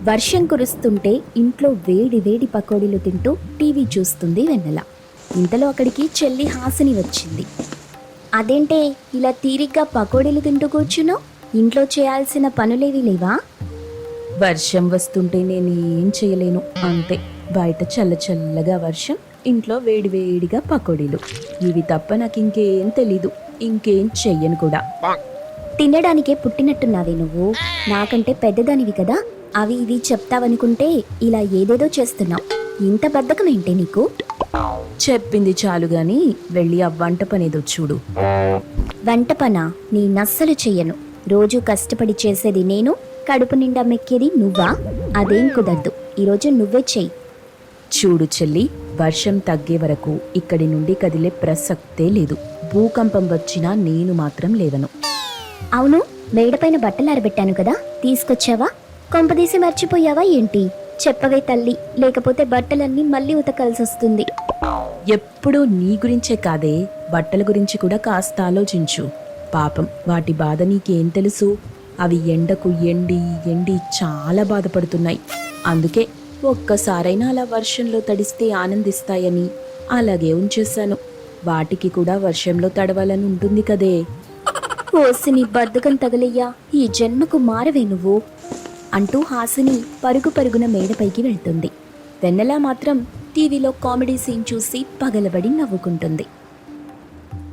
వర్షం కురుస్తుంటే ఇంట్లో వేడి వేడి పకోడీలు తింటూ టీవీ చూస్తుంది వెన్నెల. ఇంతలో అక్కడికి చెల్లి హాసిని వచ్చింది. అదేంటే ఇలా తీరిగ్గా పకోడీలు తింటూ కూర్చున్నావు? ఇంట్లో చేయాల్సిన పనులేవి లేవా? వర్షం వస్తుంటే నేను ఏం చేయలేను, అంతే. బయట చల్ల చల్లగా వర్షం, ఇంట్లో వేడి వేడిగా పకోడీలు. ఇవి తప్ప నాకు ఇంకేం తెలీదు, ఇంకేం చెయ్యను కూడా. తినడానికే పుట్టినట్టున్నావే నువ్వు. నాకంటే పెద్దదానివి కదా, అవి ఇవి చెప్తావనుకుంటే ఇలా ఏదేదో చేస్తున్నావు. ఇంత బద్ధకం ఏంటి నీకు? చెప్పింది చాలు గాని వెళ్ళి ఆ వంట పనేదో చూడు. వంట పనా? నీ నస్సలు చెయ్యను. రోజు కష్టపడి చేసేది నేను, కడుపు నిండా మెక్కేది నువ్వా? అదేం కుదరదు. ఈరోజు నువ్వే చెయ్యి. చూడు చెల్లి, వర్షం తగ్గే వరకు ఇక్కడి నుండి కదిలే ప్రసక్తే లేదు. భూకంపం వచ్చినా నేను మాత్రం లేవను. అవును, మేడపైన బట్టలు ఆరబెట్టాను కదా, తీసుకొచ్చావా? కొంపదీసి మర్చిపోయావా ఏంటి? చెప్పవే తల్లి, లేకపోతే బట్టలన్నీ మళ్ళీ ఉతకాల్సి వస్తుంది. ఎప్పుడూ నీ గురించే కాదే, బట్టల గురించి కూడా కాస్త ఆలోచించు. పాపం వాటి బాధ నీకేం తెలుసు? అవి ఎండకు ఎండి ఎండి చాలా బాధపడుతున్నాయి. అందుకే ఒక్కసారైనా అలా వర్షంలో తడిస్తే ఆనందిస్తాయని అలాగే ఉంచేశాను. వాటికి కూడా వర్షంలో తడవాలని ఉంటుంది కదే. ఓసి నీ బద్ధకం తగలయ్యా, ఈ జన్మకు మారవే నువ్వు అంటూ హాసిని పరుగు పరుగున మేడపైకి వెళ్తుంది. వెన్నెల మాత్రం టీవీలో కామెడీ సీన్ చూసి పగలబడి నవ్వుకుంటుంది.